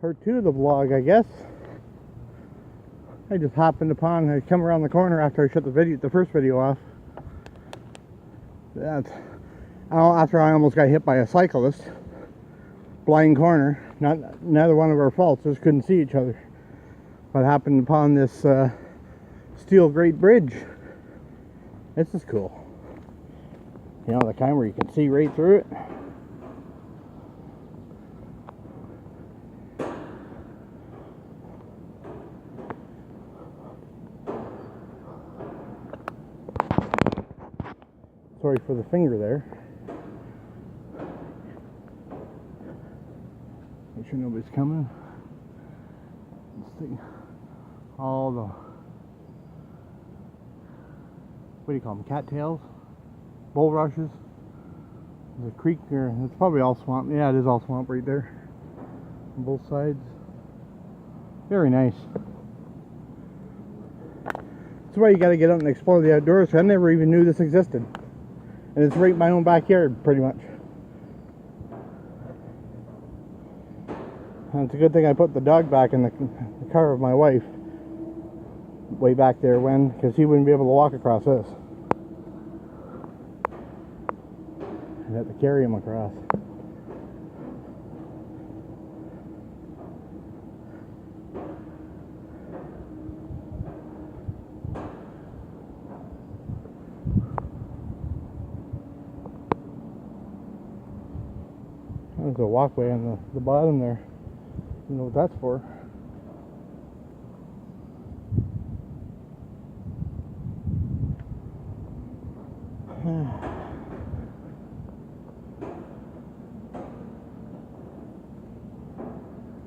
part 2 of the vlog, I guess. I just happened upon, I come around the corner after I shut the first video off. After I almost got hit by a cyclist. Blind corner, neither one of our faults, just couldn't see each other. But happened upon this steel grate bridge. This is cool. You know, the kind where you can see right through it. Sorry for the finger there. Make sure nobody's coming. This thing, all the, what do you call them, cattails? Bulrushes. There's a creek there. It's probably all swamp. Yeah, it is all swamp right there on both sides. Very nice. That's why you got to get out and explore the outdoors. I never even knew this existed. And it's right in my own backyard, pretty much. And it's a good thing I put the dog back in the car of my wife way back there when, because he wouldn't be able to walk across this. I'd have to carry him across. There's a walkway on the bottom there. You know what that's for.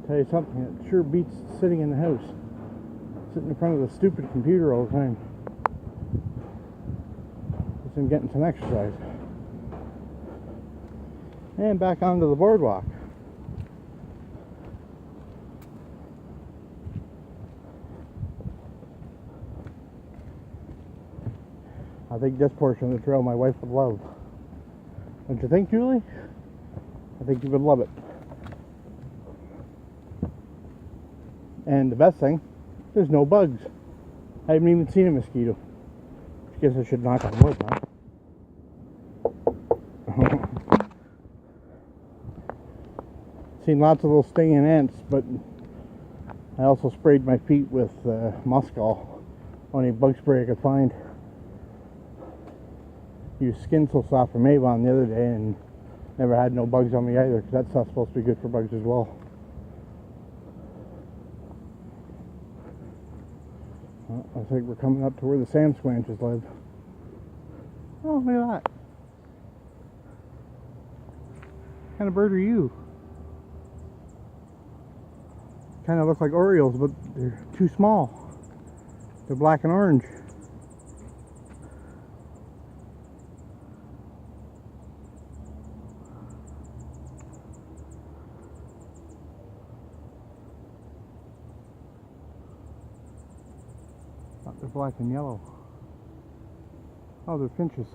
Tell you something, it sure beats sitting in the house. Sitting in front of the stupid computer all the time. Just been getting some exercise. And back onto the boardwalk. I think this portion of the trail my wife would love. Don't you think, Julie? I think you would love it. And the best thing, there's no bugs. I haven't even seen a mosquito. I guess I should knock on wood, huh? Seen lots of little stinging ants, but I also sprayed my feet with muskol. Only bug spray I could find. Used Skin So Soft from Avon the other day and never had no bugs on me either, because that stuff's supposed to be good for bugs as well. Well, I think we're coming up to where the Sam Squanches live. Oh, look at that. What kind of bird are you? Kind of look like Orioles, but they're too small. They're black and orange. Oh, they're black and yellow. Oh, they're finches.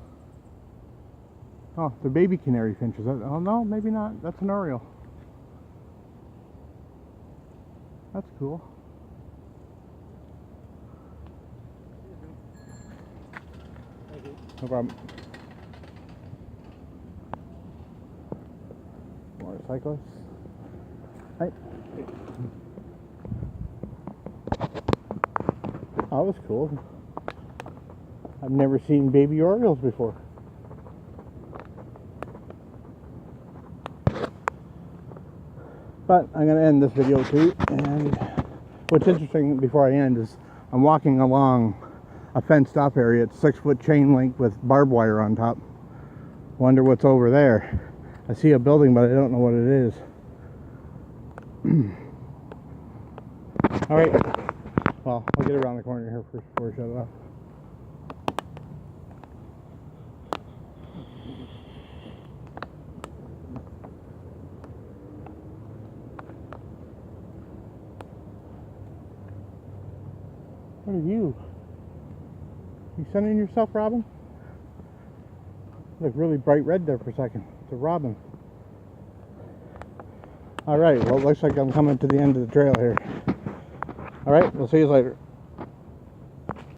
Oh, they're baby canary finches. Oh no, maybe not. That's an Oriole. That's cool. No problem. Motorcyclists. Hi. Oh, that was cool. I've never seen baby Orioles before. But I'm going to end this video too, and what's interesting before I end is I'm walking along a fenced off area. It's 6-foot chain link with barbed wire on top. Wonder what's over there. I see a building, but I don't know what it is. Alright, well, I'll get around the corner here first before I shut it off. What are you? You sunning yourself, Robin? You look really bright red there for a second. It's a robin. Alright, well, it looks like I'm coming to the end of the trail here. Alright, we'll see you later.